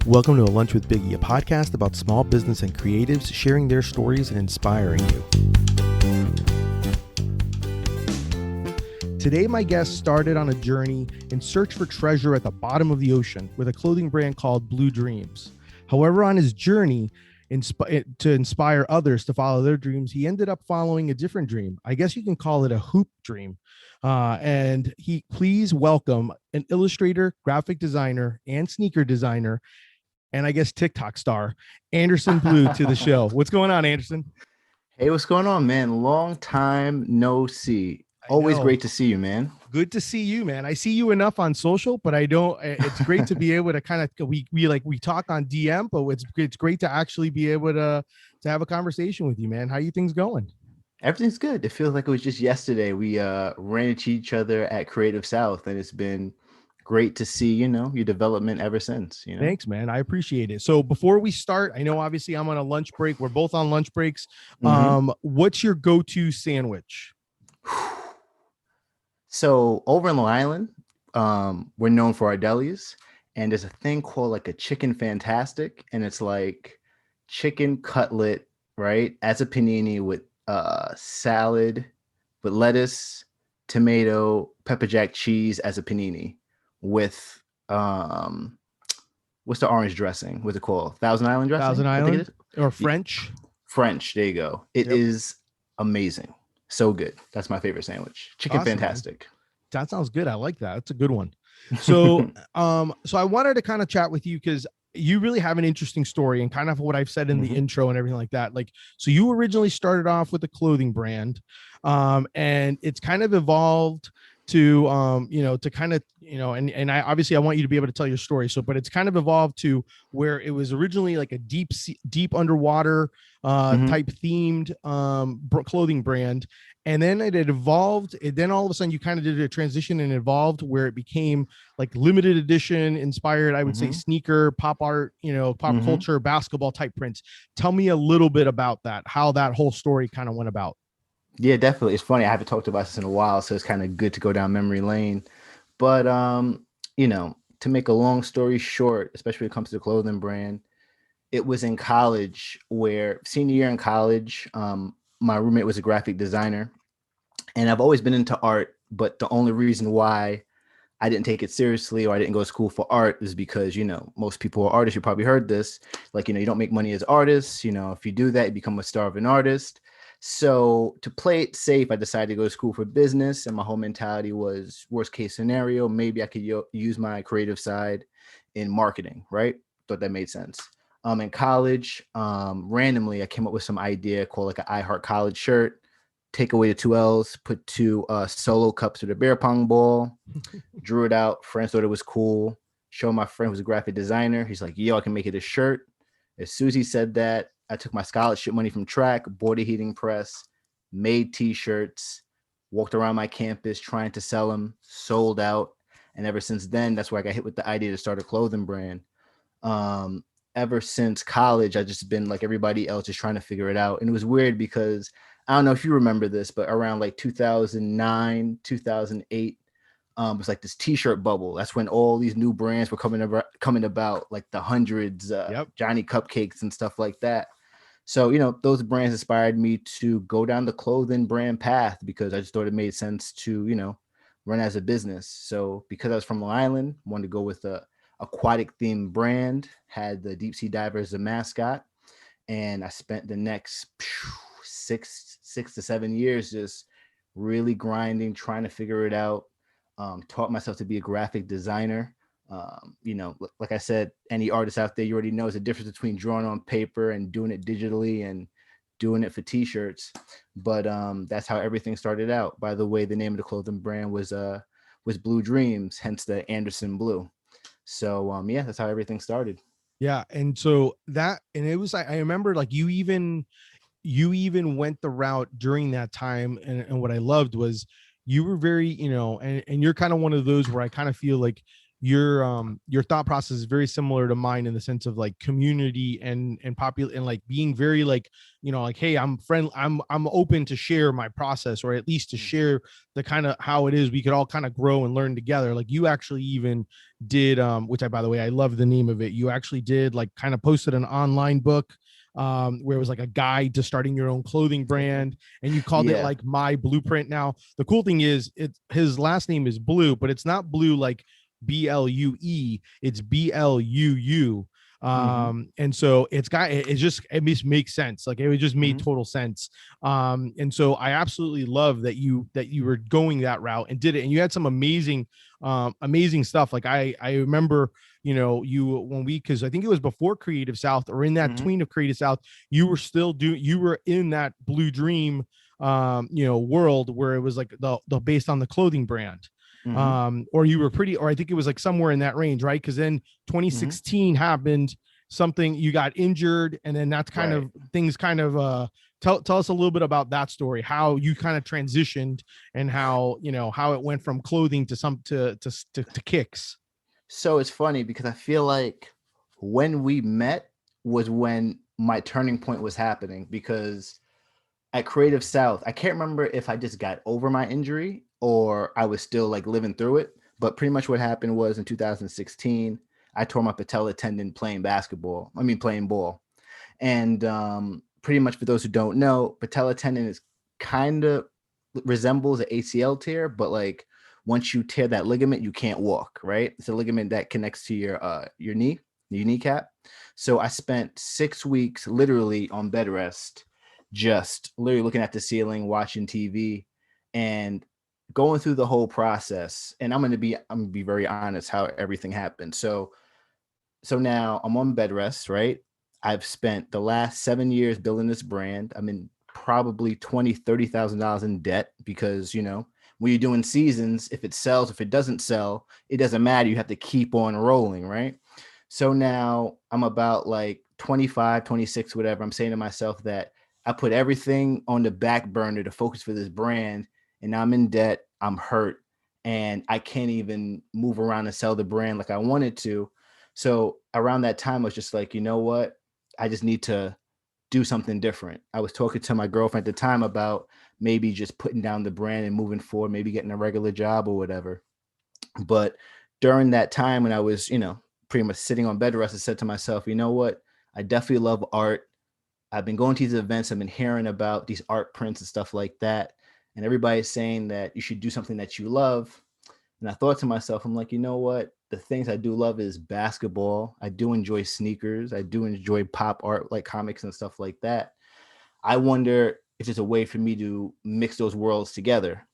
Welcome to A Lunch with Biggie, a podcast about small business and creatives sharing their stories and inspiring you. Today, my guest started on a journey in search for treasure at the bottom of the ocean with a clothing brand called Bluu Dreams. However, on his journey to inspire others to follow their dreams, he ended up following a different dream. I guess you can call it a hoop dream. And please welcome an illustrator, graphic designer, and sneaker designer, and I guess TikTok star, Anderson Bluu, to the show. What's going on, Anderson? Hey, what's going on, man? Long time no see. Always great to see you, man. Good to see you, man. I see you enough on social, but I don't. It's great to be able to kind of we talk on DM, but it's great to actually be able to have a conversation with you, man. How you things going? Everything's good. It feels like it was just yesterday. We ran into each other at Creative South, and it's been great to see, your development ever since. Thanks, man. I appreciate it. So before we start, I know obviously I'm on a lunch break. We're both on lunch breaks. What's your go-to sandwich? So over in Long Island, we're known for our delis, and there's a thing called like a chicken fantastic, and it's like chicken cutlet, right, as a panini with salad, with lettuce, tomato, pepper jack cheese as a panini with what's the orange dressing? What's it called? Thousand Island dressing? Thousand Island or French? French. There you go. It is amazing. So good. That's my favorite sandwich. Chicken Awesome, fantastic. Man. That sounds good. I like that. That's a good one. So, so I wanted to kind of chat with you because you really have an interesting story and kind of what I've said in the intro and everything like that. Like, so you originally started off with a clothing brand, and it's kind of evolved to, to kind of, and I obviously I want you to be able to tell your story. So, but it's kind of evolved to where it was originally like a deep underwater type themed clothing brand. And then it evolved. And then all of a sudden you kind of did a transition and evolved where it became like limited edition inspired, I would say sneaker, pop art, pop culture, basketball type prints. Tell me a little bit about that, how that whole story kind of went about. Yeah, definitely. It's funny. I haven't talked about this in a while, so it's kind of good to go down memory lane. But, to make a long story short, especially when it comes to the clothing brand, it was in college where senior year in college, my roommate was a graphic designer, and I've always been into art. But the only reason why I didn't take it seriously or I didn't go to school for art is because, most people are artists. You probably heard this, like, you don't make money as artists. If you do that, you become a starving artist. So to play it safe, I decided to go to school for business, and my whole mentality was worst case scenario, maybe I could use my creative side in marketing, right? Thought that made sense. In college, randomly, I came up with some idea called like an I Heart College shirt, take away the 2 L's, put 2 solo cups with a beer pong ball, drew it out. Friends thought it was cool. Showed my friend who's a graphic designer. He's like, yo, I can make it a shirt. As soon as he said that, I took my scholarship money from track, bought a heating press, made t-shirts, walked around my campus trying to sell them, sold out. And ever since then, that's where I got hit with the idea to start a clothing brand. Ever since college, I've just been like everybody else, just trying to figure it out. And it was weird because I don't know if you remember this, but around like 2009, 2008, it was like this t-shirt bubble. That's when all these new brands were coming about, like the hundreds, Johnny Cupcakes and stuff like that. So, those brands inspired me to go down the clothing brand path because I just thought it made sense to, run as a business. So because I was from Long Island, wanted to go with a aquatic themed brand, had the deep sea diver as a mascot. And I spent the next 6 to 7 years just really grinding, trying to figure it out. Taught myself to be a graphic designer. Like I said, any artist out there, you already know there's a difference between drawing on paper and doing it digitally and doing it for t-shirts. But that's how everything started out. By the way, the name of the clothing brand was Bluu Dreams, hence the Anderson Bluu. So that's how everything started. Yeah. And so it was, I remember like you even went the route during that time. And what I loved was you were very, and you're kind of one of those where I kind of feel like your thought process is very similar to mine in the sense of like community and popular and like being very like, you know, like, hey, I'm open to share my process, or at least to Mhm. share the kind of how it is we could all kind of grow and learn together. Like you actually even did which I, by the way, I love the name of it. You actually did like kind of posted an online book where it was like a guide to starting your own clothing brand, and you called it Yeah. like My Blueprint. Now the cool thing is, it's his last name is Bluu, but it's not Blue like Blue, it's Bluu. Hmm. And so it just makes sense. Like it just made Hmm. total sense. And so I absolutely love that you were going that route and did it, and you had some amazing stuff. Like I remember, you know, you when we, because I think it was before Creative South or in that Hmm. tween of Creative South, you were in that Blue Dream you know, world where it was like the based on the clothing brand. Hmm. Or you were pretty, or I think it was like somewhere in that range, right? Because then Hmm. 2016 happened, something, you got injured, and then that's kind Right. of things kind of tell us a little bit about that story, how you kind of transitioned, and how, you know, how it went from clothing to to kicks. So it's funny because I feel like when we met was when my turning point was happening, because at Creative South, I can't remember if I just got over my injury or I was still like living through it. But pretty much what happened was in 2016, I tore my patella tendon playing basketball. I mean, playing ball. And pretty much for those who don't know, patella tendon is kind of resembles an ACL tear, but like once you tear that ligament, you can't walk, right? It's a ligament that connects to your knee, your kneecap. So I spent 6 weeks literally on bed rest, just literally looking at the ceiling, watching TV, and going through the whole process. And I'm gonna be very honest how everything happened. So now I'm on bed rest, right? I've spent the last 7 years building this brand. I'm in probably $20,000 to $30,000 in debt because, you know, when you're doing seasons, if it sells, if it doesn't sell, it doesn't matter. You have to keep on rolling, right? So now I'm about like 25, 26, whatever. I'm saying to myself that I put everything on the back burner to focus for this brand, and now I'm in debt. I'm hurt, and I can't even move around and sell the brand like I wanted to. So around that time, I was just like, you know what? I just need to do something different. I was talking to my girlfriend at the time about maybe just putting down the brand and moving forward, maybe getting a regular job or whatever. But during that time when I was, you know, pretty much sitting on bed rest, I said to myself, you know what? I definitely love art. I've been going to these events, I've been hearing about these art prints and stuff like that. And everybody's saying that you should do something that you love. And I thought to myself, I'm like, you know what? The things I do love is basketball. I do enjoy sneakers. I do enjoy pop art, like comics and stuff like that. I wonder if there's a way for me to mix those worlds together.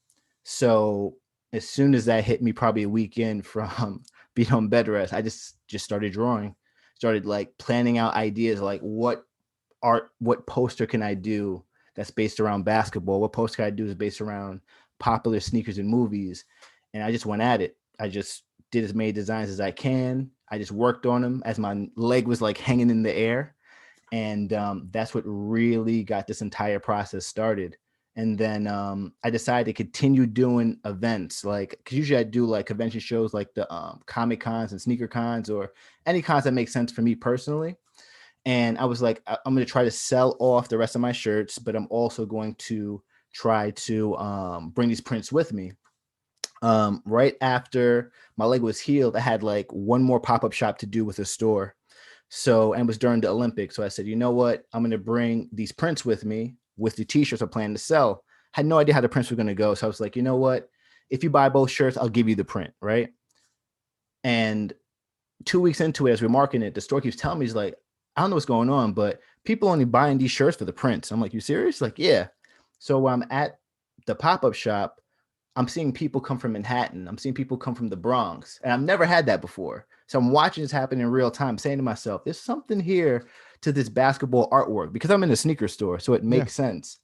So as soon as that hit me, probably a weekend from being on bed rest, I just started drawing, started like planning out ideas, like what poster can I do that's based around basketball? What poster can I do is based around popular sneakers and movies? And I just went at it. I just did as many designs as I can. I just worked on them as my leg was like hanging in the air. And that's what really got this entire process started. And then I decided to continue doing events, like because usually I do like convention shows like the comic cons and sneaker cons, or any cons that make sense for me personally. And I was like, I'm going to try to sell off the rest of my shirts, but I'm also going to try to bring these prints with me. Right after my leg was healed, I had like one more pop-up shop to do with a store. So, and it was during the Olympics. So I said, you know what? I'm going to bring these prints with me with the t-shirts I plan to sell. Had no idea how the prints were going to go. So I was like, you know what? If you buy both shirts, I'll give you the print. Right. And 2 weeks into it, as we're marketing it, the store keeps telling me, he's like, I don't know what's going on, but people only buying these shirts for the prints. I'm like, you serious? Like, yeah. So while I'm at the pop-up shop, I'm seeing people come from Manhattan. I'm seeing people come from the Bronx. And I've never had that before. So I'm watching this happen in real time, saying to myself, there's something here to this basketball artwork, because I'm in a sneaker store. So it Yeah. makes sense.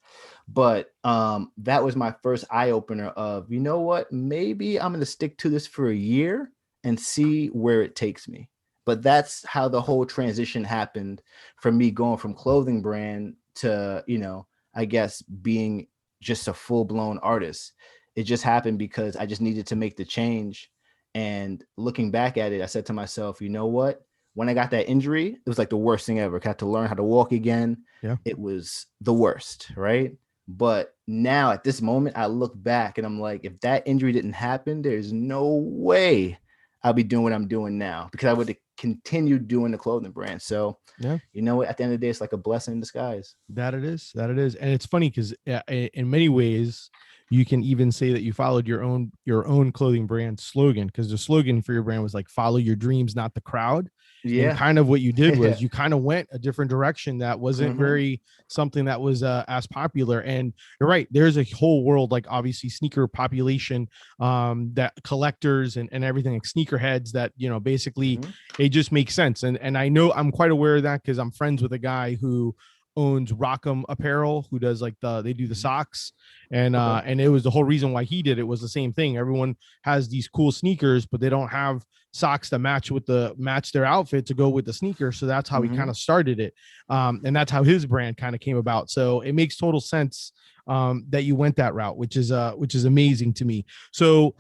But that was my first eye opener of, you know what, maybe I'm going to stick to this for a year and see where it takes me. But that's how the whole transition happened for me, going from clothing brand to, you know, I guess being just a full blown artist. It just happened because I just needed to make the change. And looking back at it, I said to myself, you know what? When I got that injury, it was like the worst thing ever. I had to learn how to walk again. Yeah. It was the worst, right? But now at this moment, I look back and I'm like, if that injury didn't happen, there's no way I'll be doing what I'm doing now, because I would have continued doing the clothing brand. So, Yeah. you know what? At the end of the day, it's like a blessing in disguise. That it is. That it is. And it's funny because in many ways, you can even say that you followed your own clothing brand slogan, because the slogan for your brand was like follow your dreams, not the crowd. And Yeah. kind of what you did was you kind of went a different direction that wasn't Mm-hmm. very something that was as popular. And you're right, there's a whole world, like obviously sneaker population, that collectors and everything, like sneakerheads, that basically Mm-hmm. it just makes sense. And I know I'm quite aware of that because I'm friends with a guy who owns Rockham Apparel, who does like they do the socks. And Okay. and it was the whole reason why he did it was the same thing. Everyone has these cool sneakers, but they don't have socks that match their outfit to go with the sneaker. So that's how he Mm-hmm. kind of started it. And that's how his brand kind of came about. So it makes total sense that you went that route, which is amazing to me. So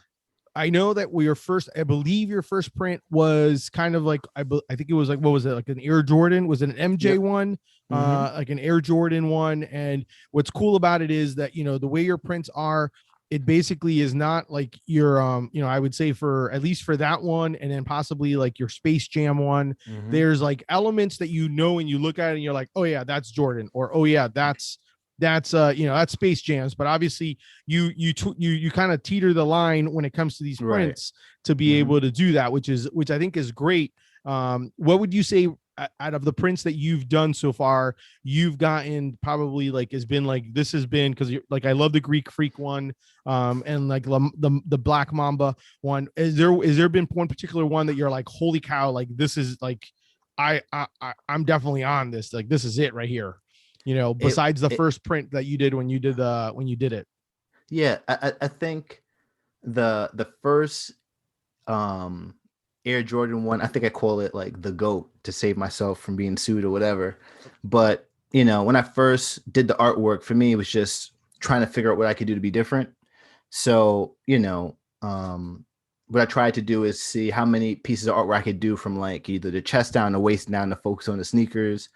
I know that I believe your first print was kind of like, I think it was like, what was it? Like an Air Jordan? Was it an MJ Yep. one? Mm-hmm. Like an Air Jordan one. And what's cool about it is that, the way your prints are, it basically is not like your, I would say for, at least for that one, and then possibly like your Space Jam one, Mm-hmm. there's like elements that, and you look at it and you're like, oh yeah, that's Jordan, or, oh yeah, that's Space Jams. But obviously you kind of teeter the line when it comes to these Right. prints to be Mm-hmm. able to do that, which I think is great. What would you say out of the prints that you've done so far, you've gotten probably like has been like, this has been, because like I love the Greek Freak one, and like the Black Mamba one. Is there been one particular one that you're like, holy cow, like this is like, I'm definitely on this, like this is it right here, It, besides the it first print that you did when you did it? Yeah, I think the first um Air Jordan one, I think I call it like the GOAT, to save myself from being sued or whatever. But when I first did the artwork, for me it was just trying to figure out what I could do to be different. So, what I tried to do is see how many pieces of artwork I could do from like either the chest down, the waist down, to focus on the sneakers.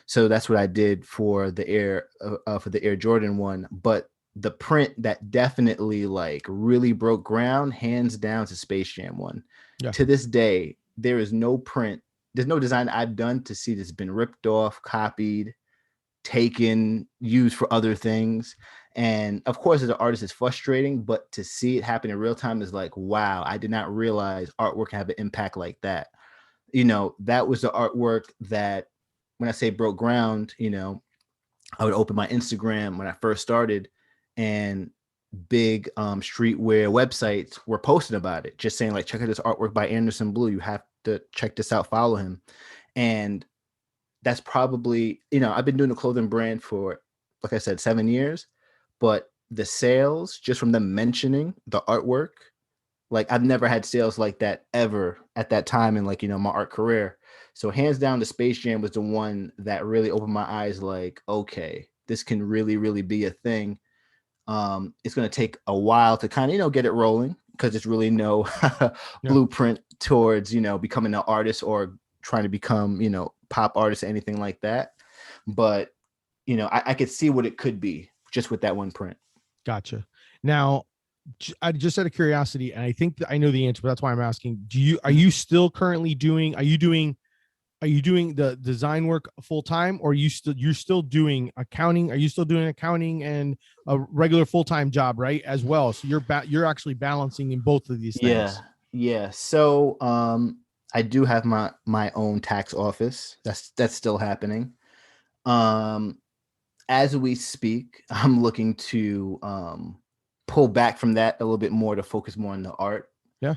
So that's what I did for the Air Jordan one. But the print that definitely like really broke ground, hands down, to Space Jam one. Yeah. To this day, there is no print, there's no design I've done to see that's been ripped off, copied, taken, used for other things. And of course, as an artist, it's frustrating, but to see it happen in real time is like, wow, I did not realize artwork can have an impact like that. That was the artwork that, when I say broke ground, I would open my Instagram when I first started, and big streetwear websites were posting about it, just saying like, check out this artwork by Anderson Bluu. You have to check this out, follow him. And that's probably, I've been doing the clothing brand for, like I said, 7 years, but the sales just from them mentioning the artwork, like I've never had sales like that ever at that time in like, my art career. So hands down, the Space Jam was the one that really opened my eyes, like, okay, this can really, really be a thing. It's going to take a while to kind of, get it rolling, because it's really no Yeah. blueprint towards, becoming an artist or trying to become, pop artist or anything like that. But, I could see what it could be just with that one print. Gotcha. Now, I just out of curiosity, and I think that I know the answer, but that's why I'm asking. Are you still currently doing? Are you doing the design work full time, or you're still doing accounting? Are you still doing accounting and a regular full time job, right, as well? So you're actually balancing in both of these Yeah. things. Yeah. So I do have my own tax office. That's still happening. Um as we speak, I'm looking to pull back from that a little bit more to focus more on the art. Yeah.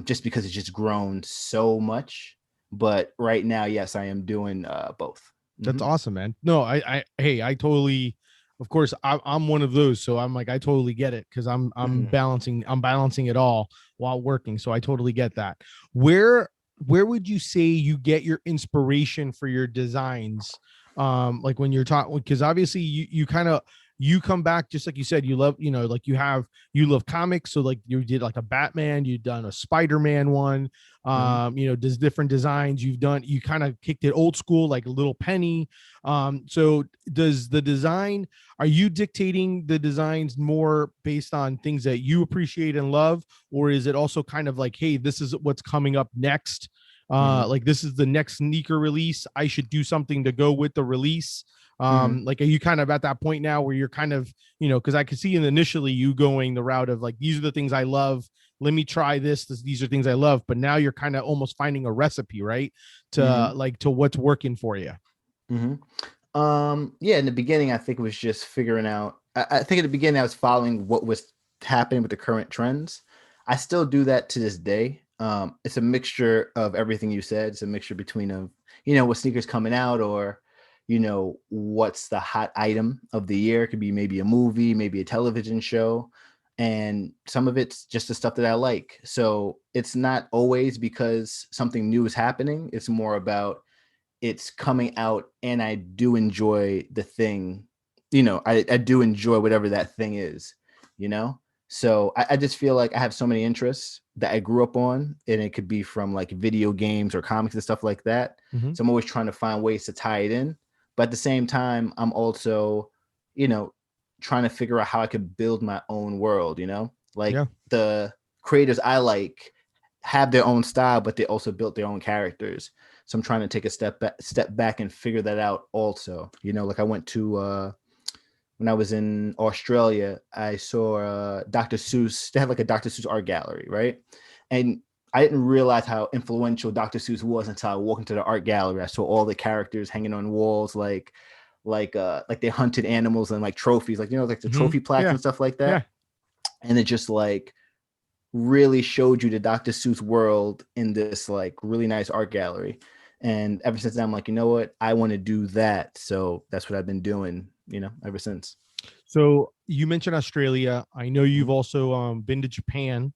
Just because it's just grown so much. But right now, yes, I am doing both. That's Mhm. awesome, man. No, hey, I totally, of course, I'm one of those. So I'm like, I totally get it, because Mhm. I'm balancing it all while working. So I totally get that. Where where would you say you get your inspiration for your designs? Like when you're talking, because obviously you kind of you come back, just like you said, you love, like you love comics. So like you did like a Batman, you've done a Spider-Man one, Mhm. there's different designs you've done. You kind of kicked it old school, like Little Penny. So does the design, are you dictating the designs more based on things that you appreciate and love? Or is it also kind of like, hey, this is what's coming up next? Mhm. Like this is the next sneaker release. I should do something to go with the release. Mhm. Like, are you kind of at that point now where you're kind of, because I could see initially you going the route of like, these are the things I love. Let me try this. These are things I love. But now you're kind of almost finding a recipe, right? To Mhm. like, to what's working for you. Mhm. Yeah, in the beginning, I think it was just figuring out. I think at the beginning, I was following what was happening with the current trends. I still do that to this day. It's a mixture of everything you said. It's a mixture between what sneakers coming out, or what's the hot item of the year. It could be maybe a movie, maybe a television show, and some of it's just the stuff that I like. So it's not always because something new is happening. It's more about it's coming out and I do enjoy the thing. I do enjoy whatever that thing is, you know? So I just feel like I have so many interests that I grew up on, and it could be from like video games or comics and stuff like that. Mm-hmm. So I'm always trying to find ways to tie it in. But at the same time, I'm also, you know, trying to figure out how I could build my own world, like Yeah. the creators I like have their own style, but they also built their own characters. So I'm trying to take a step back and figure that out also. Like I went to when I was in Australia, I saw Dr. Seuss. They have like a Dr. Seuss art gallery, right? And I didn't realize how influential Dr. Seuss was until I walked into the art gallery. I saw all the characters hanging on walls, like they hunted animals and like trophies, like like the Mm-hmm. trophy plaques Yeah. and stuff like Yeah. that. And it just like really showed you the Dr. Seuss world in this like really nice art gallery. And ever since then, I'm like, you know what? I want to do that. So that's what I've been doing, ever since. So you mentioned Australia. I know you've Mm-hmm. also been to Japan.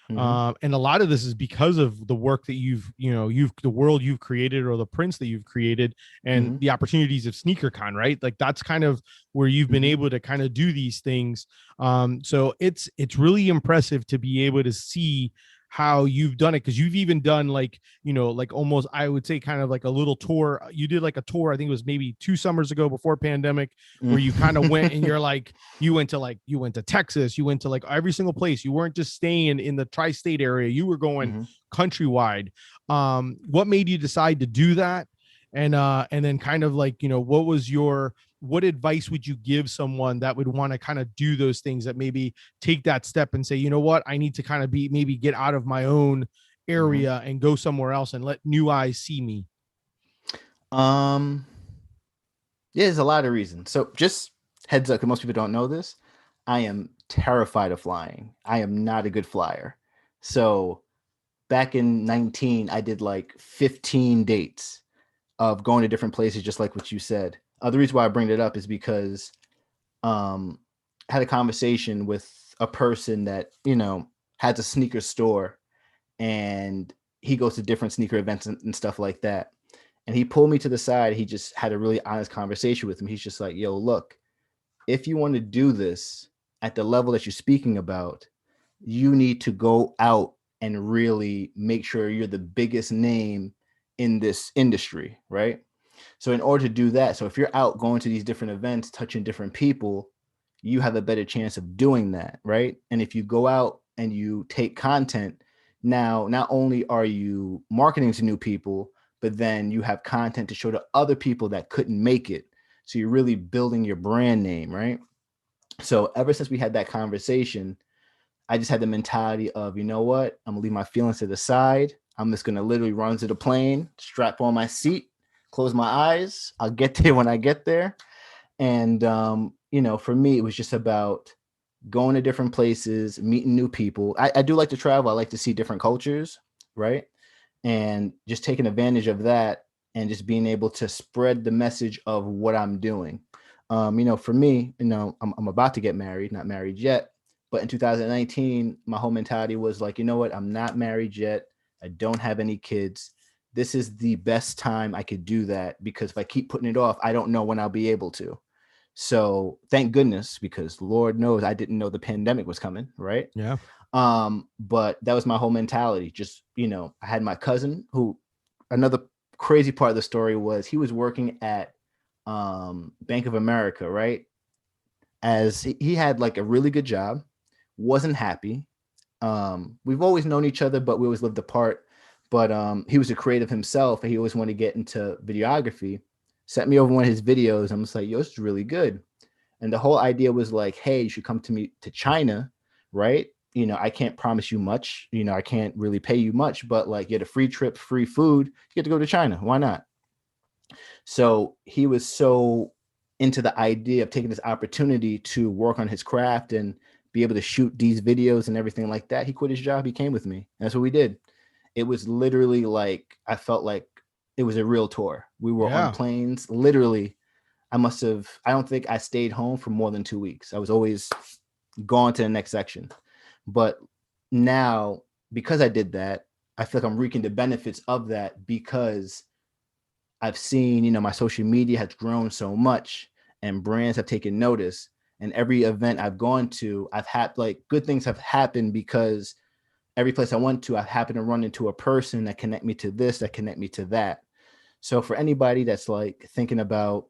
Mm-hmm. And a lot of this is because of the work that you've the world you've created, or the prints that you've created, and Mm-hmm. the opportunities of SneakerCon, right? Like that's kind of where you've been Mm-hmm. able to kind of do these things. So it's really impressive to be able to see how you've done it, because you've even done like, like almost, I would say, kind of like a little tour. You did like a tour, I think it was maybe 2 summers ago before pandemic, where you kind of went and you're like, you went to Texas, you went to like every single place. You weren't just staying in the tri-state area, you were going Mm-hmm. countrywide. What made you decide to do that? And then kind of like, what advice would you give someone that would want to kind of do those things, that maybe take that step and say, you know what, I need to kind of maybe get out of my own Mm-hmm. area and go somewhere else and let new eyes see me? Um, yeah, there's a lot of reasons. So just heads up, because most people don't know this. I am terrified of flying. I am not a good flyer. So back in 19, I did like 15 dates of going to different places, just like what you said. The reason why I bring it up is because um, I had a conversation with a person that has a sneaker store, and he goes to different sneaker events and stuff like that. And he pulled me to the side. He just had a really honest conversation with him. He's just like, "Yo, look, if you want to do this at the level that you're speaking about, you need to go out and really make sure you're the biggest name in this industry, right?" So in order to do that, so if you're out going to these different events, touching different people, you have a better chance of doing that, right? And if you go out and you take content, now not only are you marketing to new people, but then you have content to show to other people that couldn't make it. So you're really building your brand name, right? So ever since we had that conversation, I just had the mentality of, you know what? I'm gonna leave my feelings to the side. I'm just gonna literally run to the plane, strap on my seat, close my eyes. I'll get there when I get there. And for me, it was just about going to different places, meeting new people. I do like to travel. I like to see different cultures, right? And just taking advantage of that, and just being able to spread the message of what I'm doing. For me, I'm about to get married, not married yet. But in 2019, my whole mentality was like, you know what? I'm not married yet. I don't have any kids. This is the best time I could do that, because if I keep putting it off, I don't know when I'll be able to. So thank goodness, because Lord knows I didn't know the pandemic was coming, right? Yeah. But that was my whole mentality. Just, I had my cousin who, another crazy part of the story was he was working at Bank of America, right? As he had like a really good job, wasn't happy. We've always known each other, but we always lived apart. But he was a creative himself, and he always wanted to get into videography. Sent me over one of his videos. I'm just like, yo, this is really good. And the whole idea was like, hey, you should come to me to China, right? I can't promise you much. I can't really pay you much, but like, get a free trip, free food, you get to go to China. Why not? So he was so into the idea of taking this opportunity to work on his craft and be able to shoot these videos and everything like that. He quit his job. He came with me. That's what we did. It was literally like, I felt like it was a real tour. We were on Yeah. planes. Literally, I don't think I stayed home for more than 2 weeks. I was always gone to the next section. But now, because I did that, I feel like I'm reaping the benefits of that, because I've seen, my social media has grown so much and brands have taken notice. And every event I've gone to, I've had like good things have happened, because every place I went to, I've happened to run into a person that connect me to this, that connect me to that. So for anybody that's like thinking about,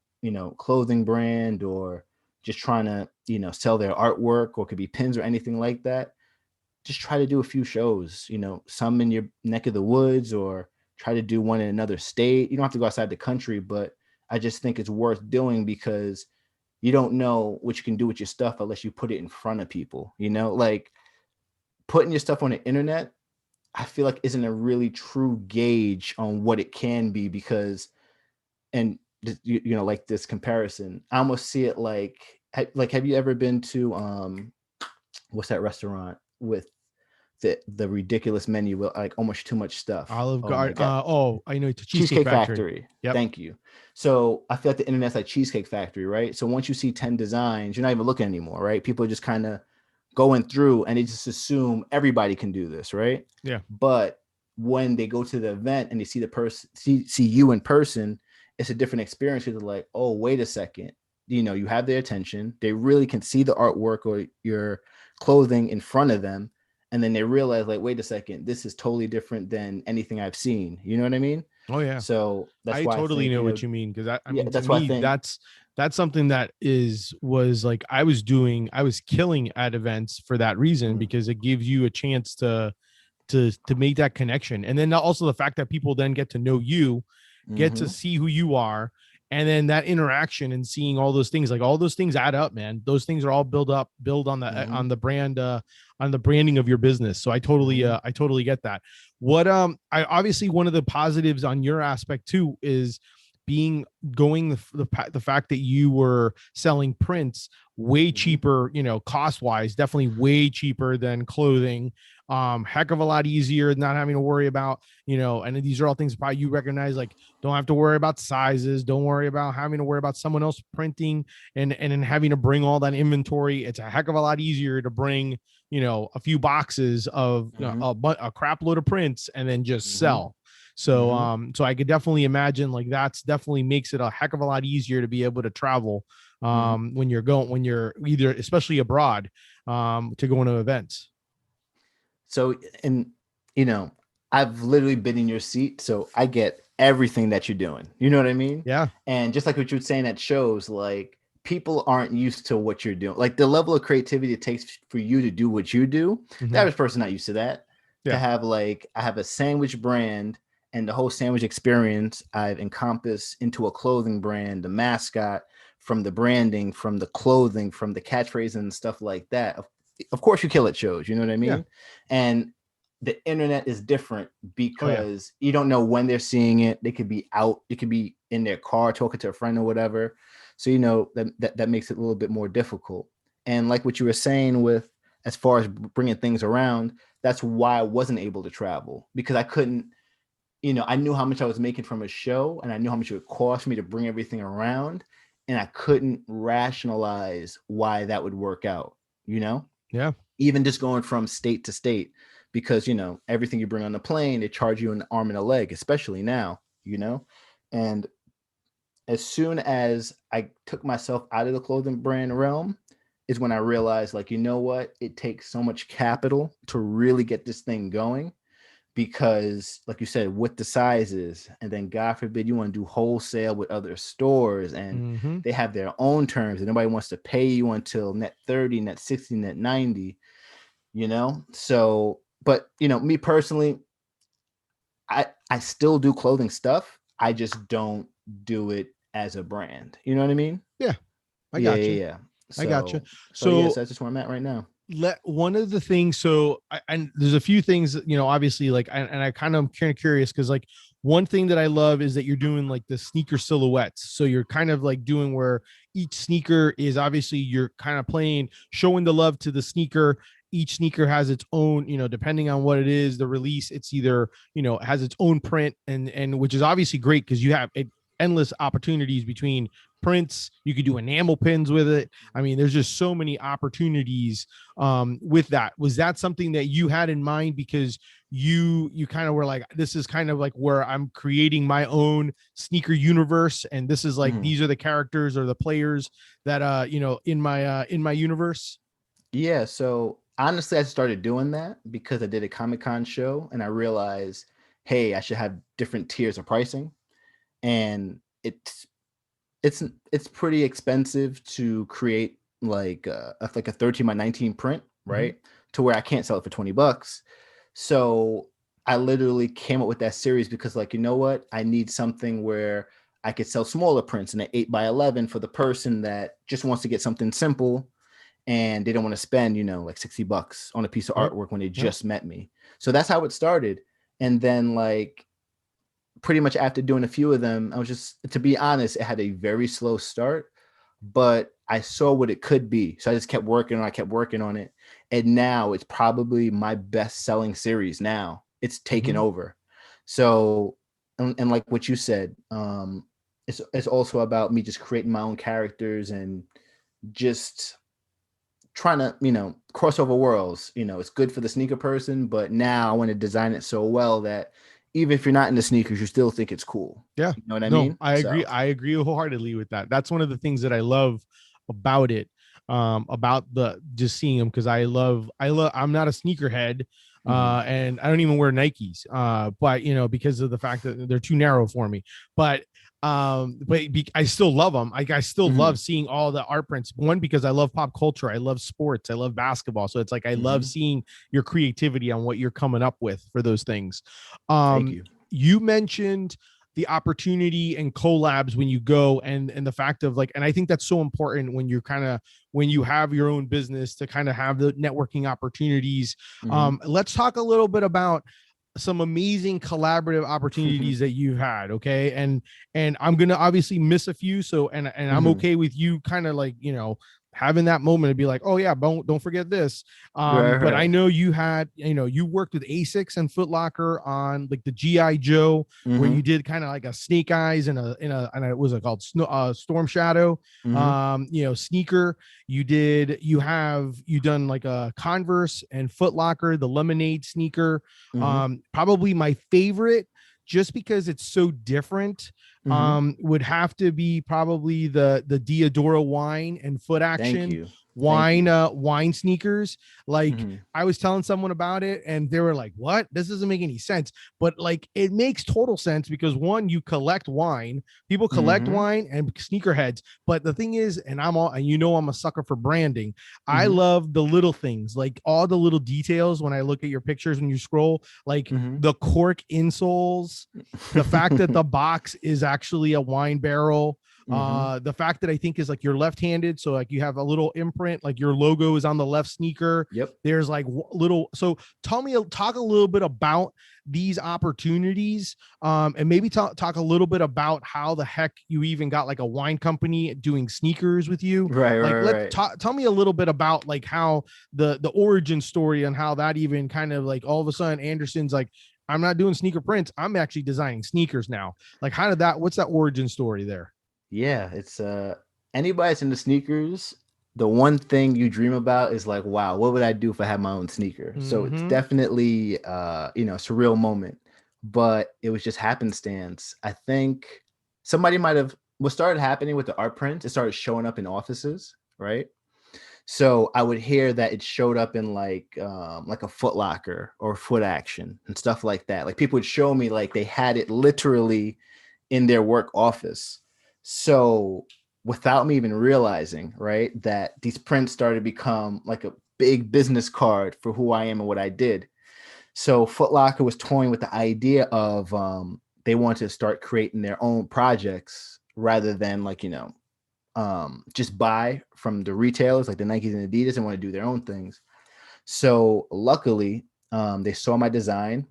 clothing brand, or just trying to, sell their artwork, or it could be pins or anything like that, just try to do a few shows, some in your neck of the woods, or try to do one in another state. You don't have to go outside the country, but I just think it's worth doing, because you don't know what you can do with your stuff unless you put it in front of people, like putting your stuff on the internet, I feel like isn't a really true gauge on what it can be, because, and like this comparison, I almost see it like, have you ever been to, what's that restaurant with the ridiculous menu with like almost too much stuff? Olive Oh my Garden. God. I know it's a Cheesecake Cheesecake Factory. Factory. Yep. Thank you. So I feel like the internet's like Cheesecake Factory, right? So once you see 10 designs, you're not even looking anymore, right? People are just kind of going through and they just assume everybody can do this, right? Yeah. But when they go to the event and they see the person, see you in person, it's a different experience, because they're like, oh, wait a second. You have their attention. They really can see the artwork or your clothing in front of them. And then they realize, like, wait a second, this is totally different than anything I've seen. You know what I mean? Oh yeah. So that's I why I totally think, know what you mean, because I yeah, mean, to that's why I me, think, that's something that was like I was killing at events for that reason, mm, because it gives you a chance to make that connection, and then also the fact that people then get to know you, get to mm-hmm, see who you are, and then that interaction and seeing all those things, like all those things add up, man. Those things are all build mm-hmm, on the brand, on the branding of your business. So mm-hmm, I totally get that. What I obviously, one of the positives on your aspect too is being going the fact that you were selling prints way mm-hmm, cheaper, cost wise, definitely way cheaper than clothing. Heck of a lot easier, not having to worry about, and these are all things probably you recognize, like don't have to worry about sizes, don't worry about having to worry about someone else printing and then having to bring all that inventory. It's a heck of a lot easier to bring, a few boxes of mm-hmm, a crap load of prints and then just mm-hmm, sell. So mm-hmm, so I could definitely imagine, like, that's definitely makes it a heck of a lot easier to be able to travel mm-hmm. when you're either, especially abroad, to go into events. So, and you know, I've literally been in your seat, so I get everything that you're doing. You know what I mean? Yeah. And just like what you were saying at shows, like people aren't used to what you're doing. Like the level of creativity it takes for you to do what you do, the Mm-hmm. average person not used to that. To Yeah. have like I have a sandwich brand and the whole sandwich experience I've encompassed into a clothing brand, the mascot, from the branding, from the clothing, from the catchphrase and stuff like that. Of course you kill at shows, you know what I Yeah. mean? And the internet is different Oh yeah. because you don't know when they're seeing it. They could be out, it could be in their car talking to a friend or whatever. So that makes it a little bit more difficult. And like what you were saying with as far as bringing things around, that's why I wasn't able to travel, because I couldn't, I knew how much I was making from a show and I knew how much it would cost me to bring everything around, and I couldn't rationalize why that would work out, you know? Yeah. Even just going from state to state, because everything you bring on the plane, they charge you an arm and a leg, especially now, and as soon as I took myself out of the clothing brand realm, is when I realized, like, you know what? It takes so much capital to really get this thing going because, like you said, with the sizes, and then God forbid you want to do wholesale with other stores, and Mm-hmm. they have their own terms, and nobody wants to pay you until net 30, net 60, net 90, So, but me personally, I still do clothing stuff. I just don't do it as a brand. You know what I mean? Yeah, I Yeah, got you. yeah, yeah. I got you. So yes, So that's just where I'm at right now. let one of the things, and there's a few things, obviously, like, and I kind of curious because, like, one thing that I love is that you're doing like the sneaker silhouettes. So you're kind of like doing where each sneaker is, obviously you're kind of playing, showing the love to the sneaker. Each sneaker has its own, depending on what it is, the release, it's either, has its own print, and which is obviously great because you have endless opportunities between prints. You could do enamel pins with it. I mean, there's just so many opportunities with that. Was that something that you had in mind because you kind of were like, this is kind of like where I'm creating my own sneaker universe, and this is like, Mhm. these are the characters or the players that in my universe? Yeah, so honestly, I started doing that because I did a Comic-Con show and I realized, hey, I should have different tiers of pricing. And it's pretty expensive to create like a 13 by 19 print, Mm-hmm. right? To where I can't sell it for $20. So I literally came up with that series because, like, you know what? I need something where I could sell smaller prints in an 8 by 11 for the person that just wants to get something simple and they don't want to spend, like $60 on a piece of Yep. artwork when they Yep. just met me. So that's how it started. And then, like, pretty much after doing a few of them, I was just, to be honest, it had a very slow start, but I saw what it could be. So I just kept working on it, I kept working on it. And now it's probably my best selling series now. It's taken Mm-hmm. over. So, and like what you said, it's also about me just creating my own characters and just trying to, cross over worlds. It's good for the sneaker person, but now I want to design it so well that even if you're not into sneakers, you still think it's cool. Yeah. You know what I No, mean? I agree. So, I agree wholeheartedly with that. That's one of the things that I love about it, about the just seeing them, because I'm not a sneakerhead, mhm. and I don't even wear Nikes, but because of the fact that they're too narrow for me. But I still love them. I still love Mhm. seeing all the art prints. One, because I love pop culture, I love sports, I love basketball. So it's like I love Mhm. seeing your creativity on what you're coming up with for those things. Thank Um, you. you mentioned the opportunity and collabs when you go, and the fact of, like, and I think that's so important when you're kind of, when you have your own business, to kind of have the networking opportunities. Mhm. Let's talk a little bit about some amazing collaborative opportunities that you've had. Okay. And I'm gonna obviously miss a few, so, and I'm Mhm. okay with you kind of like, having that moment to be like, oh yeah, don't forget this. Right, But I right. know you had, you worked with Asics and Foot Locker on like the GI Joe, where you Mhm. did kind of like a Snake Eyes and and it was called Storm Shadow, Mhm. sneaker. You done like a Converse and Foot Locker, the Lemonade sneaker. Mhm. Probably my favorite, just because it's so different, Mhm. would have to be probably the Diodora wine and Foot Thank Action you. Thank wine you. wine sneakers. Like, Mhm. I was telling someone about it and they were like, what, this doesn't make any sense. But like, it makes total sense because, one, you collect wine, people collect Mhm. wine and sneakerheads. But the thing is, and I'm a sucker for branding. I Mhm. love the little things, like all the little details when I look at your pictures when you scroll, like Mhm. the cork insoles, the fact that the box is actually a wine barrel, Mhm. the fact that I think is like you're left-handed, so like you have a little imprint, like your logo is on the left sneaker. Yep. There's like little, so talk a little bit about these opportunities, and maybe talk a little bit about how the heck you even got like a wine company doing sneakers with you. Right, Like, right, let right. tell me a little bit about like how the origin story, and how that even kind of like all of a sudden Anderson's like, I'm not doing sneaker prints, I'm actually designing sneakers now. Like, how did that, what's that origin story there? Yeah, it's anybody that's into sneakers, the one thing you dream about is like, wow, what would I do if I had my own sneaker? So it's Mm-hmm. definitely a surreal moment, but it was just happenstance. I think somebody might have what started happening with the art prints, it started showing up in offices, right? So I would hear that it showed up in like a Foot Locker or Foot Action and stuff like that. Like people would show me like they had it literally in their work office. So without me even realizing, right, that these prints started to become like a big business card for who I am and what I did. So Foot Locker was toying with the idea of they wanted to start creating their own projects rather than like, just buy from the retailers like the Nikes and Adidas and want to do their own things. So luckily, they saw my design.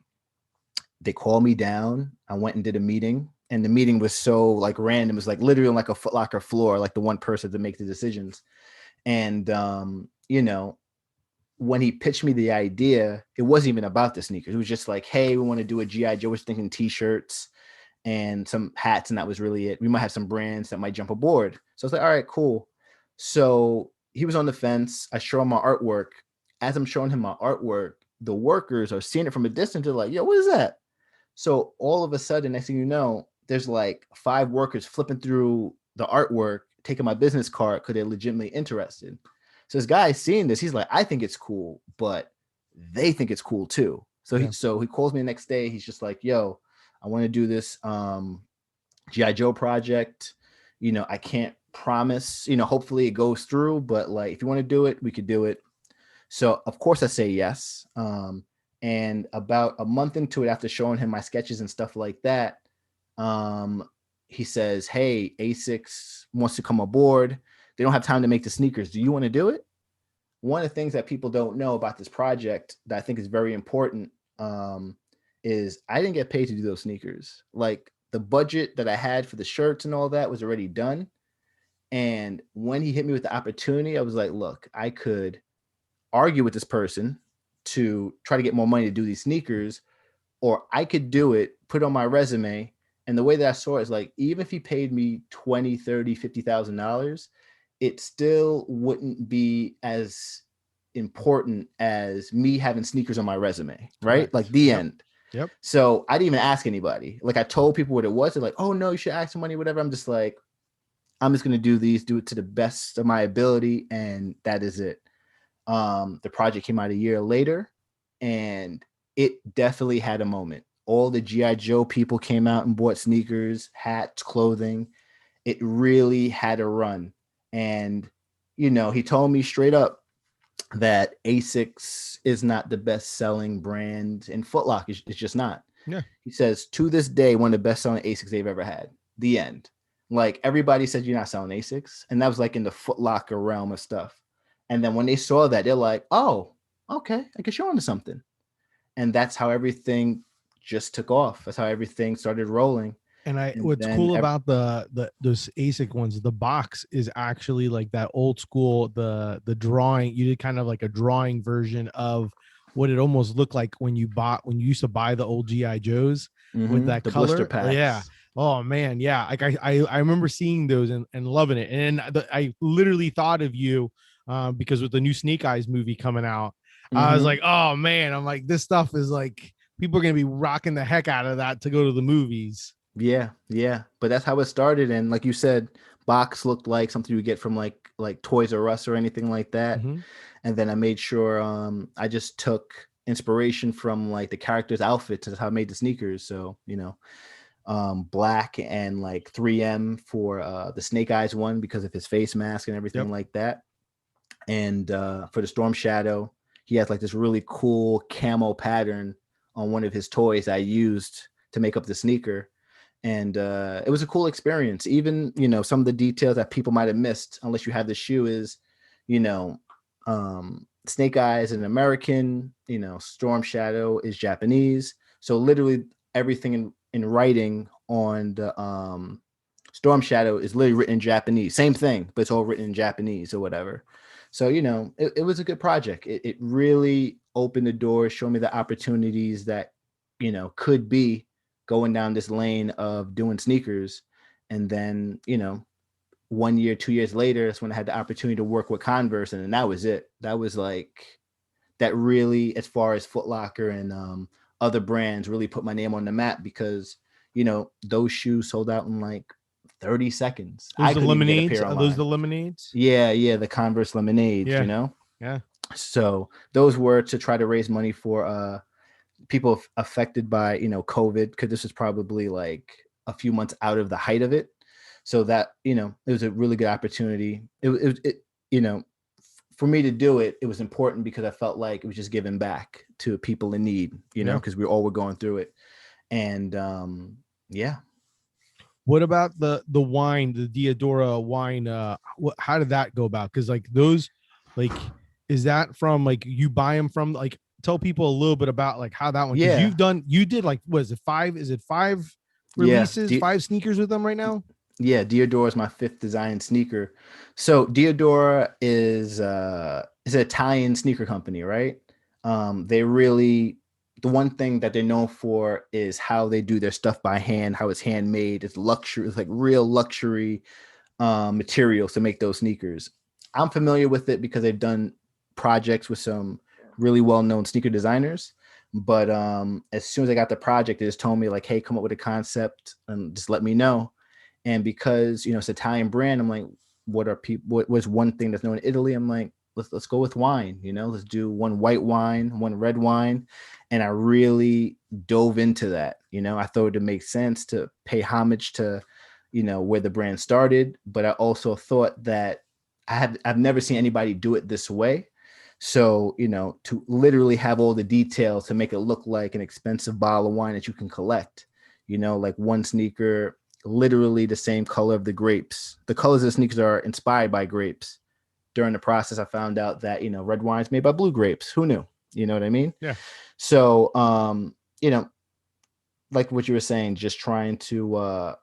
They called me down. I went and did a meeting, and the meeting was so like random. It was like literally on like a Foot Locker floor, like the one person to make the decisions. And when he pitched me the idea, it wasn't even about the sneakers. It was just like, hey, we want to do a GI Joe. Was thinking t-shirts and some hats, and that was really it. We might have some brands that might jump aboard. So I was like, all right, cool. So he was on the fence. I show him my artwork. As I'm showing him my artwork, the workers are seeing it from a distance. They're like, yo, what is that? So all of a sudden, next thing you know, there's like 5 workers flipping through the artwork, taking my business card because they're legitimately interested. So this guy seeing this, he's like, I think it's cool, but they think it's cool too. So he calls me the next day. He's just like, yo, I want to do this GI Joe project. I can't promise, hopefully it goes through, but like if you want to do it, we could do it. So of course I say yes. And about a month into it, after showing him my sketches and stuff like that, he says, hey, Asics wants to come aboard. They don't have time to make the sneakers. Do you want to do it? One of the things that people don't know about this project that I think is very important is I didn't get paid to do those sneakers. Like the budget that I had for the shirts and all that was already done. And when he hit me with the opportunity, I was like, look, I could argue with this person to try to get more money to do these sneakers, or I could do it, put it on my resume. And the way that I saw it is like, even if he paid me $20, $30, $50,000, it still wouldn't be as important as me having sneakers on my resume, right? Correct. Like the end. Yep. So I didn't even ask anybody. Like I told people what it was. They're like, oh no, you should ask some money, whatever. I'm just like, I'm just going to do it to the best of my ability. And that is it. The project came out a year later, and it definitely had a moment. All the GI Joe people came out and bought sneakers, hats, clothing. It really had a run. And he told me straight up that Asics is not the best selling brand in Foot Locker. It's just not. Yeah. He says to this day, one of the best selling Asics they've ever had. The end. Like everybody said, you're not selling Asics, and that was like in the Foot Locker realm of stuff. And then when they saw that, they're like, oh, okay, I guess you're onto something. And that's how everything just took off. That's how everything started rolling. And And what's then cool about those ASIC ones, the box is actually like that old school, the drawing. You did kind of like a drawing version of what it almost looked like when you used to buy the old GI Joes with that the color. blister packs. Yeah. Oh man, yeah. Like I remember seeing those and loving it. And I literally thought of you because with the new Snake Eyes movie coming out, I was like, oh man, I'm like, this stuff is like people are gonna be rocking the heck out of that to go to the movies. Yeah. But that's how it started. And like you said, box looked like something you get from like Toys R Us or anything like that. Mm-hmm. And then I made sure I just took inspiration from like the characters' outfits. That's how I made the sneakers. So, black and like 3M for the Snake Eyes one because of his face mask and everything like that. And for the Storm Shadow, he has like this really cool camo pattern on one of his toys I used to make up the sneaker. And it was a cool experience. Even, some of the details that people might have missed unless you have the shoe is, Snake Eyes is an American, Storm Shadow is Japanese. So literally everything in writing on the Storm Shadow is literally written in Japanese. Same thing, but it's all written in Japanese or whatever. So, it was a good project. It really opened the door, showed me the opportunities that, could be going down this lane of doing sneakers. And then, 1 year, 2 years later, that's when I had the opportunity to work with Converse. And then that was it. That was like, that really, as far as Foot Locker and other brands, really put my name on the map because, those shoes sold out in like 30 seconds. Those I the couldn't even get a lemonades. pair Are those the online. lemonades? Yeah, the Converse lemonades, Yeah. you know? Yeah. So those were to try to raise money for people affected by, you know, COVID, because this was probably like a few months out of the height of it. So that, you know, it was a really good opportunity. It you know, for me to do it, it was important because I felt like it was just giving back to people in need, you know, Yeah. because we all were going through it. And yeah. What about the wine, the Diodora wine? How did that go about? Because like those, like, is that from like you buy them from like? Tell people a little bit about like how that one, because Yeah. you did like, what is it, five? Is it five Yeah. releases, five sneakers with them right now? Yeah, Diodora is my fifth design sneaker. So Diodora is an Italian sneaker company, right? They really, the one thing that they're known for is how they do their stuff by hand, how it's handmade. It's luxury, it's like real luxury materials to make those sneakers. I'm familiar with it because they've done projects with some really well-known sneaker designers. But as soon as I got the project, they just told me like, hey, come up with a concept and just let me know. And because, you know, it's Italian brand, I'm like, what are people, what was one thing that's known in Italy? I'm like, let's go with wine, you know, let's do one white wine, one red wine. And I really dove into that. You know, I thought it made sense to pay homage to, you know, where the brand started. But I also thought that I've never seen anybody do it this way. So, you know, to literally have all the details to make it look like an expensive bottle of wine that you can collect, you know, like one sneaker literally the same color of the grapes. The colors of the sneakers are inspired by grapes. During the process, I found out that, you know, red wine is made by blue grapes. Who knew? You know what I mean? Yeah. So, you know, like what you were saying, just trying to,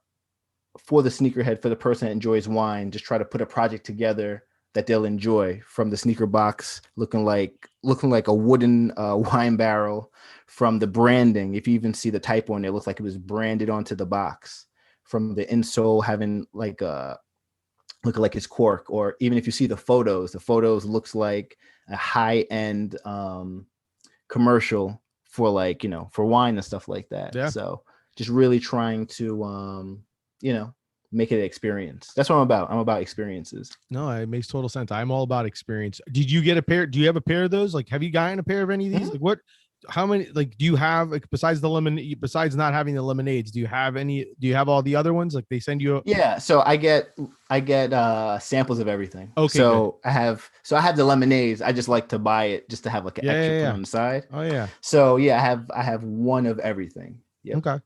for the sneakerhead, for the person that enjoys wine, just try to put a project together that they'll enjoy, from the sneaker box looking like a wooden wine barrel, from the branding. If you even see the type on it, looks like it was branded onto the box, from the insole having like a look like it's cork, or even if you see the photos looks like a high end commercial for, like, you know, for wine and stuff like that. Yeah. So just really trying to you know, make it an experience. That's what I'm about. I'm about experiences. No, it makes total sense. I'm all about experience. Did you get a pair? Do you have a pair of those? Like, have you gotten a pair of any of these? Like, what? How many? Like, do you have, like, besides the lemon? Besides not having the lemonades, do you have any? Do you have all the other ones? Like, they send you. Yeah, so I get samples of everything. Okay, good. So I have the lemonades. I just like to buy it just to have like an Yeah, extra yeah, put yeah. on the side. Oh yeah. So yeah, I have one of everything. Yep. Okay.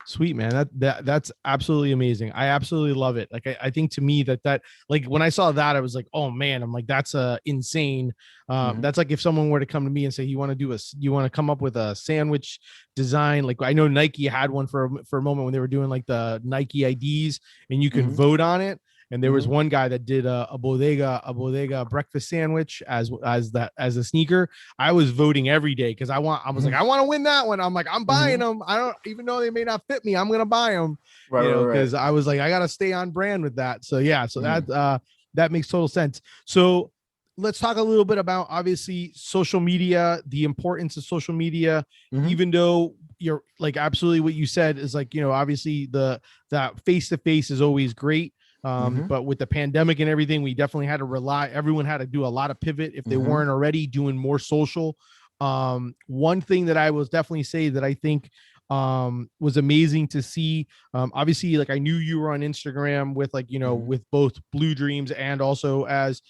Sweet, man. That's absolutely amazing. I absolutely love it. Like, I think to me that like when I saw that, I was like, oh man, I'm like, that's insane. Mhm. That's like if someone were to come to me and say, you want to come up with a sandwich design. Like, I know Nike had one for a moment when they were doing like the Nike IDs, and you can Mhm. vote on it. And there was Mhm. one guy that did a bodega breakfast sandwich as a sneaker. I was voting every day because I was like, I want to win that one. I'm like, I'm buying Mhm. them. I don't, even though they may not fit me, I'm gonna buy them. Right, right, right. Because I was like, I gotta stay on brand with that. So yeah, so Mhm. that makes total sense. So let's talk a little bit about, obviously, social media, the importance of social media. Mhm. Even though you're like, absolutely what you said is like, obviously that face to face is always great. Mhm. But with the pandemic and everything, we definitely had to everyone had to do a lot of pivot if they Mhm. weren't already doing more social. One thing that I will definitely say that I think was amazing to see. Obviously, like, I knew you were on Instagram with, like, Mhm. with both Blue Dreams and also as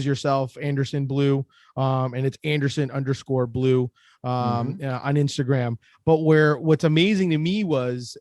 yourself, Anderson Blue. And it's Anderson_Blue Mhm. on Instagram. But what's amazing to me was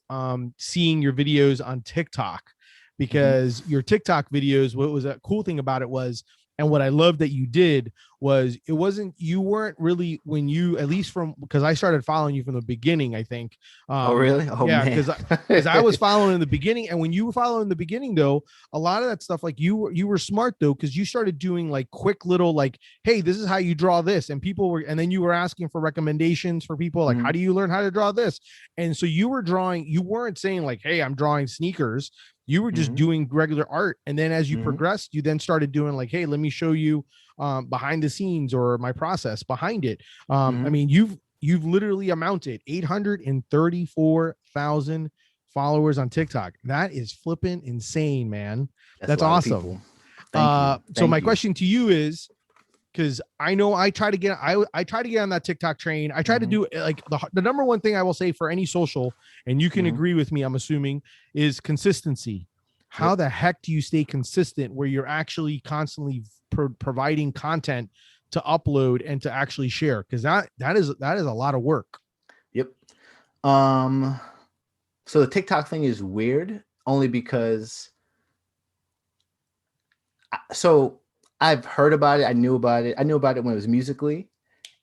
seeing your videos on TikTok, Mhm. because your TikTok videos, what was a cool thing about it was, and what I love that you did was, you weren't really, when you, at least from, because I started following you from the beginning, I think. Oh, really? Oh, Yeah, man. because I was following in the beginning, and when you were following in the beginning, though, a lot of that stuff, like, you were smart, though, because you started doing like quick little, like, hey, this is how you draw this, and then you were asking for recommendations for people, like, how Mhm. do you learn how to draw this? And so you were drawing, you weren't saying like, hey, I'm drawing sneakers. You were just Mhm. doing regular art, and then as you Mhm. progressed, you then started doing like, hey, let me show you behind the scenes, or my process behind it. I Mhm. mean, you've literally amounted 834,000 followers on TikTok. That is flipping insane, man. That's a lot of awesome. people. Thank you. So my question to you is, because I know I try to get on that TikTok train. I try to do like the number one thing I will say for any social, and you can agree with me, I'm assuming, is consistency. How the heck do you stay consistent where you're actually constantly providing content to upload and to actually share? Because that is a lot of work. Yep. So the TikTok thing is weird only because I've heard about it. I knew about it. I knew about it when it was Musically,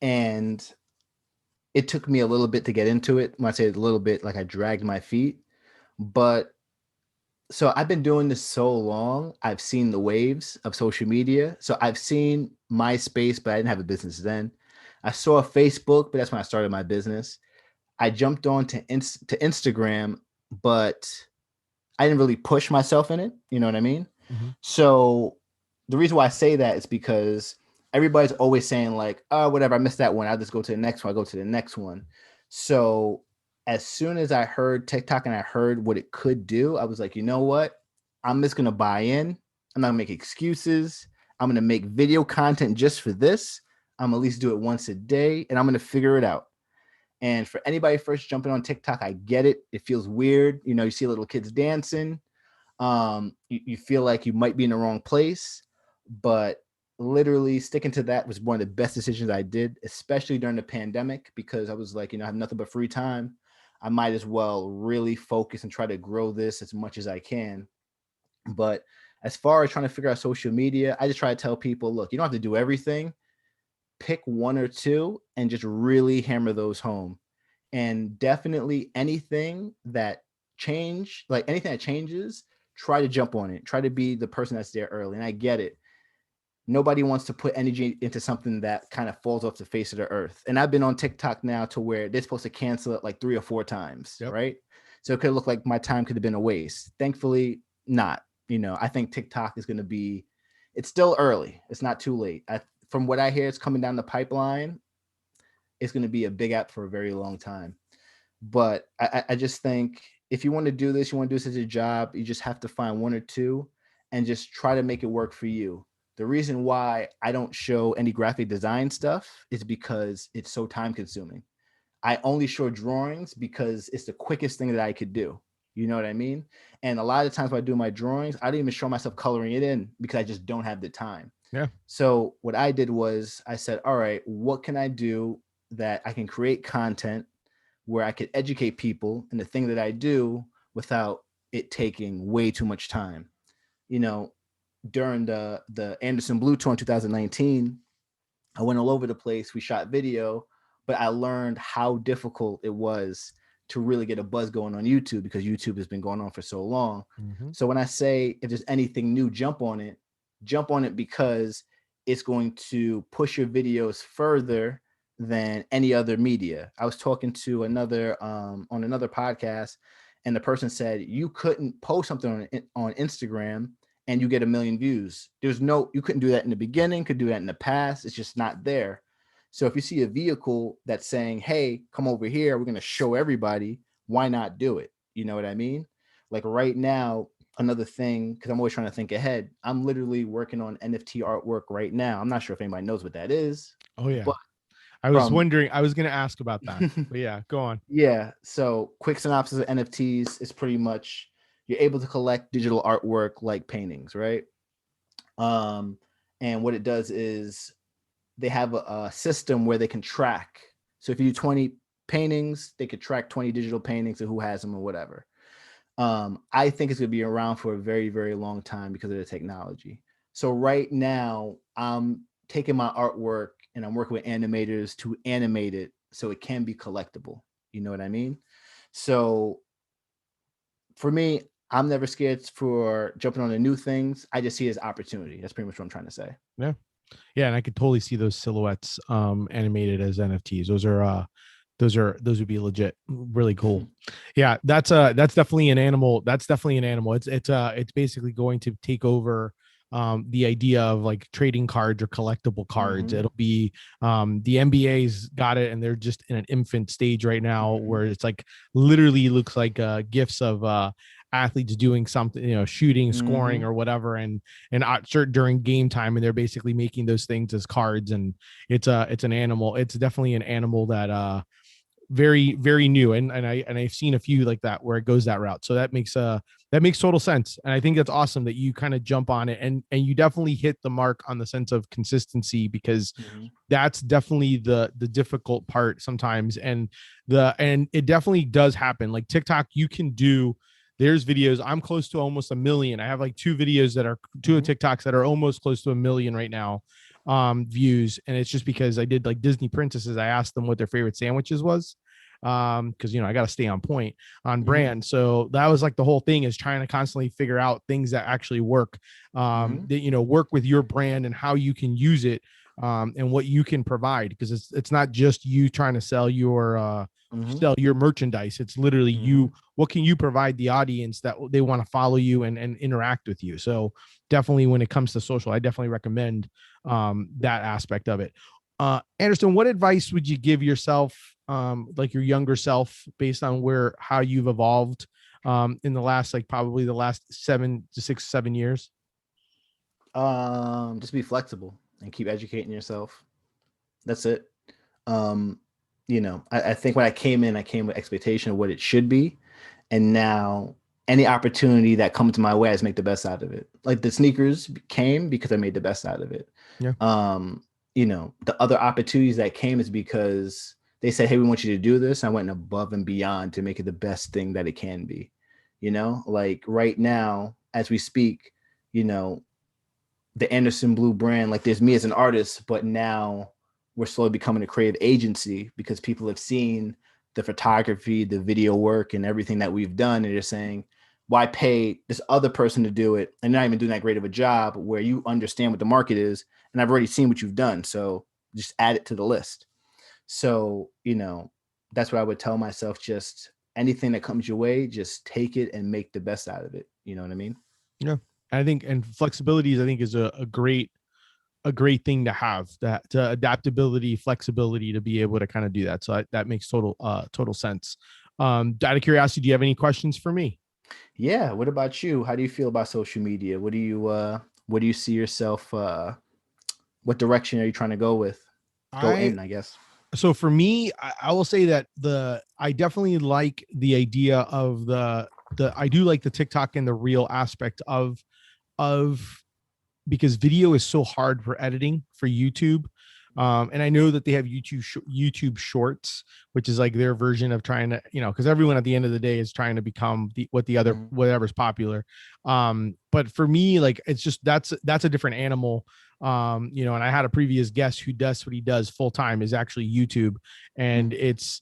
and it took me a little bit to get into it. When I say a little bit, like I dragged my feet. But so I've been doing this so long, I've seen the waves of social media. So I've seen MySpace, but I didn't have a business then. I saw Facebook, but that's when I started my business. I jumped on to Instagram, but I didn't really push myself in it. You know what I mean? So the reason why I say that is because everybody's always saying like, oh, whatever, I missed that one, I'll just go to the next one. I go to the next one. So as soon as I heard TikTok and I heard what it could do, I was like, you know what? I'm just going to buy in. I'm not gonna make excuses. I'm going to make video content just for this. I'm at least do it once a day, and I'm going to figure it out. And for anybody first jumping on TikTok, I get it. It feels weird. You know, you see little kids dancing. You feel like you might be in the wrong place, but literally sticking to that was one of the best decisions I did, especially during the pandemic, because I was like, you know, I have nothing but free time. I might as well really focus and try to grow this as much as I can. But as far as trying to figure out social media, I just try to tell people, look, you don't have to do everything. Pick one or two and just really hammer those home. And definitely anything that changes, try to jump on it. Try to be the person that's there early. And I get it. Nobody wants to put energy into something that kind of falls off the face of the earth. And I've been on TikTok now to where they're supposed to cancel it like 3 or 4 times, right? So it could look like my time could have been a waste. Thankfully, not. You know, I think TikTok is going to be, it's still early. It's not too late. From what I hear, it's coming down the pipeline. It's going to be a big app for a very long time. But I just think if you want to do this, you want to do this as a job, you just have to find one or two and just try to make it work for you. The reason why I don't show any graphic design stuff is because it's so time consuming. I only show drawings because it's the quickest thing that I could do. You know what I mean? And a lot of times when I do my drawings, I don't even show myself coloring it in because I just don't have the time. Yeah. So what I did was I said, all right, what can I do that I can create content where I could educate people in the thing that I do without it taking way too much time? You know, during the Anderson Bluu tour in 2019, I went all over the place. We shot video, but I learned how difficult it was to really get a buzz going on YouTube because YouTube has been going on for so long. So when I say if there's anything new, jump on it because it's going to push your videos further than any other media. I was talking to another on another podcast, and the person said you couldn't post something on Instagram and you get 1 million views. You couldn't do that in the beginning, could do that in the past. It's just not there. So if you see a vehicle that's saying, hey, come over here, we're going to show everybody, why not do it? You know what I mean? Like right now, another thing, because I'm always trying to think ahead, I'm literally working on NFT artwork right now. I'm not sure if anybody knows what that is. Oh, yeah. But I was wondering, I was going to ask about that. But yeah, go on. Yeah. So quick synopsis of NFTs is pretty much you're able to collect digital artwork like paintings, right? And what it does is they have a system where they can track. So if you do 20 paintings, they could track 20 digital paintings and who has them or whatever. I think it's going to be around for a very, very long time because of the technology. So right now, I'm taking my artwork and I'm working with animators to animate it so it can be collectible. You know what I mean? So for me, I'm never scared for jumping on the new things. I just see it as opportunity. That's pretty much what I'm trying to say. Yeah. Yeah. And I could totally see those silhouettes animated as NFTs. Those would be legit, really cool. Yeah, that's definitely an animal. It's basically going to take over the idea of like trading cards or collectible cards. Mm-hmm. It'll be the NBA's got it, and they're just in an infant stage right now Mm-hmm. where it's like literally looks like gifts of athletes doing something, you know, shooting, Mm-hmm. scoring, or whatever, and during game time, and they're basically making those things as cards. And it's an animal. It's definitely an animal that very very new, and I've seen a few like that where it goes that route. So that makes total sense, and I think that's awesome that you kind of jump on it, and you definitely hit the mark on the sense of consistency, because Mm-hmm. that's definitely the difficult part sometimes. And it definitely does happen. Like TikTok, you can do, there's videos, I'm close to almost a million. I have like two videos that are two Mm-hmm. TikToks that are almost close to a million right now views. And it's just because I did like Disney princesses. I asked them what their favorite sandwiches was, because you know I got to stay on point, on Mm-hmm. brand. So that was like the whole thing, is trying to constantly figure out things that actually work, Mm-hmm. that, you know, work with your brand and how you can use it, and what you can provide, because it's not just you trying to Mm-hmm. sell your merchandise. It's literally Mm-hmm. you, what can you provide the audience that they want to follow you and interact with you. So definitely when it comes to social, I definitely recommend that aspect of it. Anderson, what advice would you give yourself, like your younger self, based on how you've evolved in the last, like probably the last 7 to 6, 7 years? Just be flexible and keep educating yourself. That's it. Um, I think when I came with expectation of what it should be, and now any opportunity that comes to my way, I just make the best out of it. Like the sneakers came because I made the best out of it. Yeah. Um, the other opportunities that came is because they said, "Hey, we want you to do this." I went above and beyond to make it the best thing that it can be. Like right now, as we speak, you know, the Anderson Bluu brand, like there's me as an artist, but now we're slowly becoming a creative agency because people have seen the photography, the video work, and everything that we've done. And they're saying, why pay this other person to do it? And not even doing that great of a job where you understand what the market is. And I've already seen what you've done. So just add it to the list. So, that's what I would tell myself. Just anything that comes your way, just take it and make the best out of it. You know what I mean? Yeah. I think, and flexibility is, I think, is a great thing to have, that to adaptability, flexibility, to be able to kind of do that. So that makes total sense. Out of curiosity, do you have any questions for me? Yeah. What about you? How do you feel about social media? What do you see yourself what direction are you trying to go I in, I guess? So for me, I will say that I definitely like the idea of the I do like the TikTok and the real aspect of because video is so hard for editing for YouTube. And I know that they have YouTube Shorts, which is like their version of trying to, you know, because everyone at the end of the day is trying to become the other, Mhm. whatever's popular. But for me, like, it's just that's a different animal. You know, and I had a previous guest who does what he does full time is actually YouTube, and Mhm. it's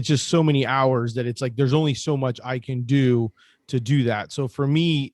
just so many hours that it's like there's only so much I can do to do that. So for me,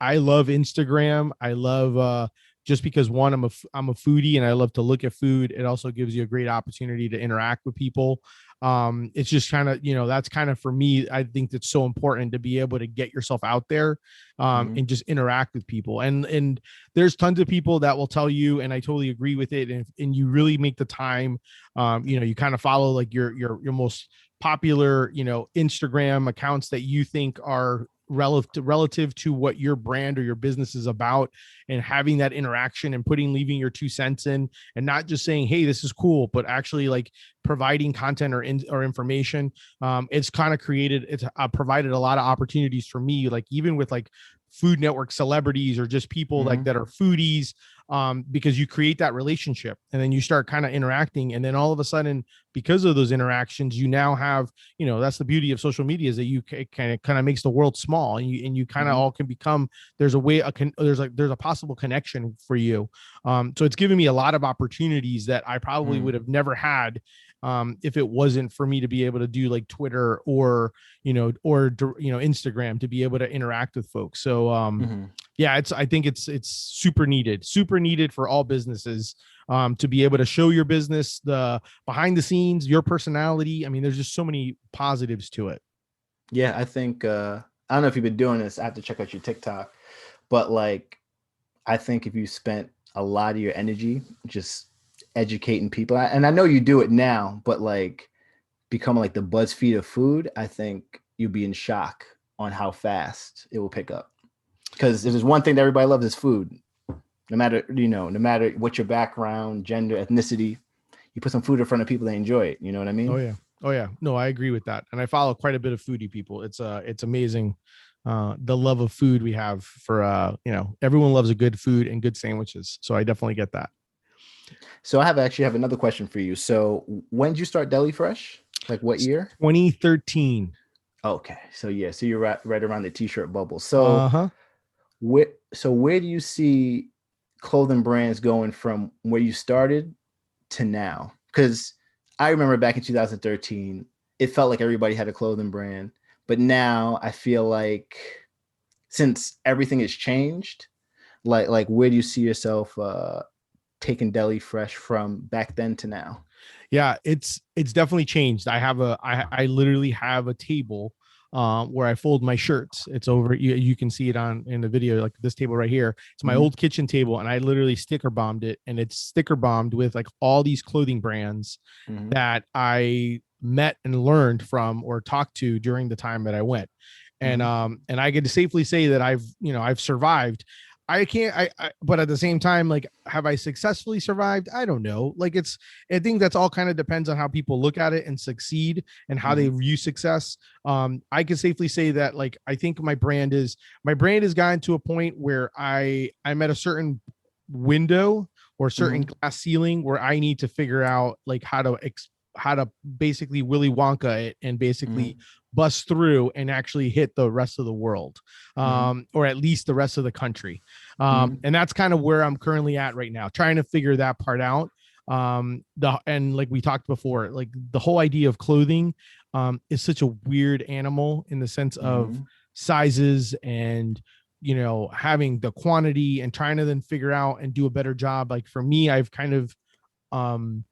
I love Instagram. I love just because, one, I'm a foodie and I love to look at food. It also gives you a great opportunity to interact with people. It's just kind of, you know, that's kind of, for me, I think that's so important to be able to get yourself out there, Mhm. and just interact with people. And there's tons of people that will tell you, and I totally agree with it. And you really make the time, you know, you kind of follow like your most popular, you know, Instagram accounts that you think are relative to what your brand or your business is about, and having that interaction and leaving your 2 cents in, and not just saying, hey, this is cool, but actually like providing content or information. It's kind of provided a lot of opportunities for me, like even with like Food Network celebrities or just people like Mhm. that are foodies, because you create that relationship and then you start kind of interacting, and then all of a sudden, because of those interactions, you now have, you know, that's the beauty of social media, is that you kind of makes the world small, and you kind of Mhm. all can become, there's a way, there's a possible connection for you. So it's given me a lot of opportunities that I probably Mhm. would have never had, if it wasn't for me to be able to do like Twitter or, Instagram, to be able to interact with folks. So Mhm. yeah, I think it's super needed for all businesses, to be able to show your business, the behind the scenes, your personality. I mean, there's just so many positives to it. Yeah, I think I don't know if you've been doing this. I have to check out your TikTok, but like I think if you spent a lot of your energy just educating people, and I know you do it now, but like becoming like the BuzzFeed of food, I think you'll be in shock on how fast it will pick up. Because if there's one thing that everybody loves is food, no matter, no matter what your background, gender, ethnicity, you put some food in front of people, they enjoy it. You know what I Oh mean? yeah. Oh yeah. No, I agree with that. And I follow quite a bit of foodie people. It's amazing the love of food we have for everyone loves a good food and good sandwiches. So I definitely get that. So I actually have another question for you. So when did you start Deli Fresh? Like what It's year? 2013. Okay. So yeah, so you're right around the t-shirt bubble. So Uh-huh. where do you see clothing brands going from where you started to now? Because I remember back in 2013, it felt like everybody had a clothing brand, but now I feel like since everything has changed, like where do you see yourself taking Deli Fresh from back then to now? Yeah, it's definitely changed. I literally have a table where I fold my shirts. It's over. You can see it on in the video, like this table right here. It's my Mm-hmm. old kitchen table, and I literally sticker bombed it, and it's sticker bombed with like all these clothing brands Mm-hmm. that I met and learned from or talked to during the time that I went. And I get to safely say that I've survived. I can't but at the same time, like, have I successfully survived? I don't know. Like, I think that's all kind of depends on how people look at it and succeed and how they Mm-hmm. view success. I can safely say that, like, I think my brand has gotten to a point where I'm at a certain window or certain Mm-hmm. glass ceiling where I need to figure out like how to basically Willy Wonka it and basically Mm-hmm. bust through and actually hit the rest of the world, Mm-hmm. or at least the rest of the country. Mm-hmm. And that's kind of where I'm currently at right now, trying to figure that part out. And like we talked before, like the whole idea of clothing is such a weird animal in the sense of Mm-hmm. sizes and having the quantity and trying to then figure out and do a better job. Like for me, um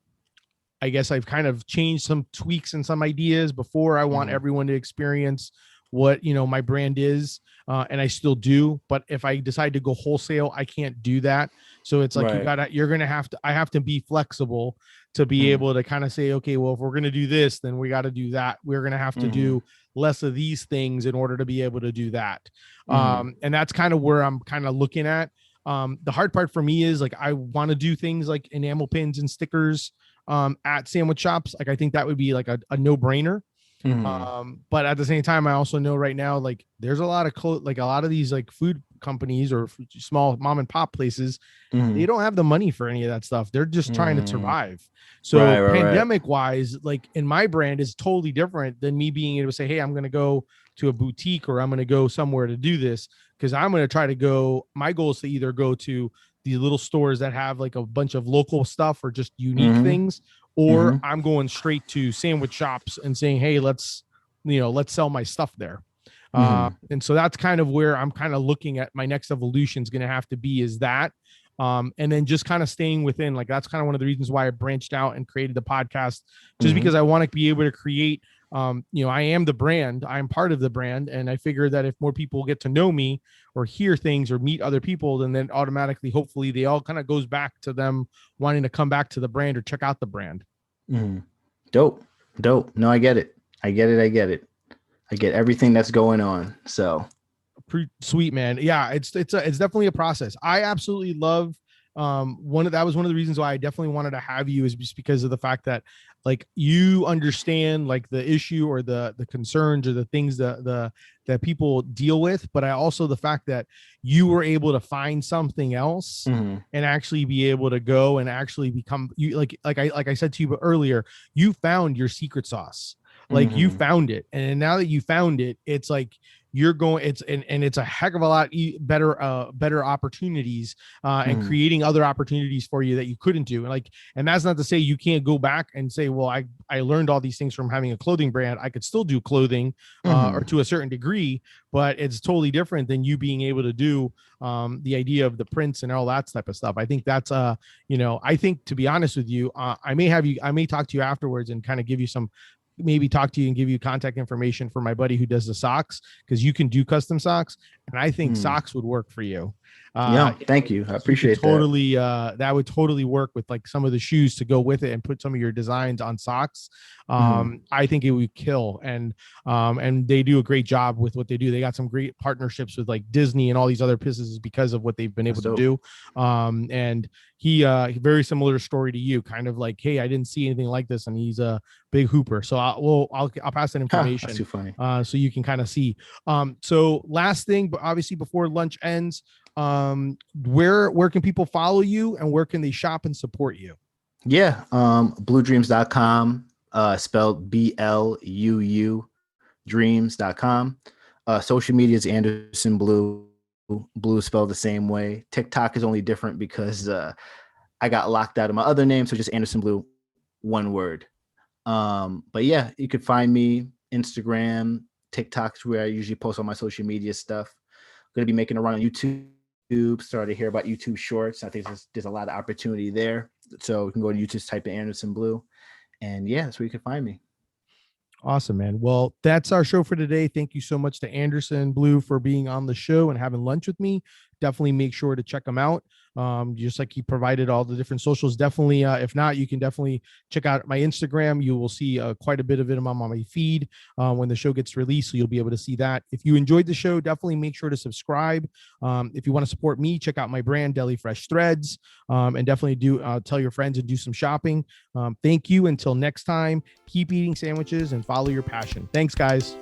I guess I've kind of changed some tweaks and some ideas before. I want Mm-hmm. everyone to experience what my brand is, and I still do. But if I decide to go wholesale, I can't do that. So it's like Right. you're gonna have to. I have to be flexible to be Mm-hmm. able to kind of say, okay, well, if we're gonna do this, then we got to do that. We're gonna have to Mm-hmm. do less of these things in order to be able to do that. Mm-hmm. And that's kind of where I'm kind of looking at. The hard part for me is like I want to do things like enamel pins and stickers at sandwich shops. Like I think that would be like a no-brainer. Mm-hmm. But at the same time, I also know right now, like there's a lot of like a lot of these like food companies or small mom and pop places, they Mm-hmm. don't have the money for any of that stuff. They're just trying to Mm-hmm. survive. So Right, right, right. pandemic wise, like in my brand is totally different than me being able to say, hey, I'm going to go to a boutique or I'm going to go somewhere to do this, because I'm going to try to go. My goal is to either go to these little stores that have like a bunch of local stuff or just unique Mm-hmm. things, or Mm-hmm. I'm going straight to sandwich shops and saying, hey, let's sell my stuff there. Mm-hmm. And so that's kind of where I'm kind of looking at my next evolution is going to have to be, is that. And then just kind of staying within, like, that's kind of one of the reasons why I branched out and created the podcast, just Mm-hmm. because I want to be able to create, I am the brand, I'm part of the brand. And I figure that if more people get to know me or hear things or meet other people, then automatically, hopefully they all kind of goes back to them wanting to come back to the brand or check out the brand. Mm-hmm. Dope. Dope. No, I get it. I get it. I get it. I get everything that's going on. So Pretty sweet, man. Yeah, it's definitely a process. I absolutely love that was one of the reasons why I definitely wanted to have you, is just because of the fact that like you understand like the issue or the concerns or the things that people deal with, but I also the fact that you were able to find something else mm-hmm. and actually be able to go and actually become you, like I said to you earlier, you found your secret sauce. Like you Mm-hmm. found it, and now that you found it, it's like you're going and it's a heck of a lot better opportunities and Mm-hmm. creating other opportunities for you that you couldn't do. And that's not to say you can't go back and say, well, I learned all these things from having a clothing brand. I could still do clothing or Mm-hmm. to a certain degree, but it's totally different than you being able to do the idea of the prints and all that type of stuff. I think that's I think, to be honest with you, I may talk to you afterwards and kind of give you some, maybe talk to you and give you contact information for my buddy who does the socks, because you can do custom socks. and I think socks would work for you. Yeah, thank you. I appreciate totally, that would totally work with like some of the shoes to go with it and put some of your designs on socks. I think it would kill. And they do a great job with what they do. They got some great partnerships with like Disney and all these other businesses because of what they've been able to do. And he very similar story to you, kind of like, hey, I didn't see anything like this, and he's a big hooper. So I'll pass that information. That's too funny. So you can kind of see. So last thing, but obviously before lunch ends, where can people follow you, and where can they shop and support you? Yeah, bluudreams.com, spelled BLUU dreams.com. Social media is Anderson Bluu. Bluu spelled the same way. TikTok is only different because I got locked out of my other name, so just Anderson Bluu, one word. But yeah, you could find me Instagram, TikTok's where I usually post all my social media stuff. I'm gonna be making a run on YouTube. Started to hear about YouTube Shorts. I think there's a lot of opportunity there. So you can go to YouTube, type in Anderson Bluu, and yeah, that's where you can find me. Awesome, man. Well, that's our show for today. Thank you so much to Anderson Bluu for being on the show and having lunch with me. Definitely make sure to check him out. Just like he provided all the different socials. Definitely, if not, you can definitely check out my Instagram. You will see quite a bit of it on my feed when the show gets released. So you'll be able to see that. If you enjoyed the show, definitely make sure to subscribe. If you want to support me, check out my brand, Deli Fresh Threads, and definitely do tell your friends and do some shopping. Thank you. Until next time, keep eating sandwiches and follow your passion. Thanks, guys.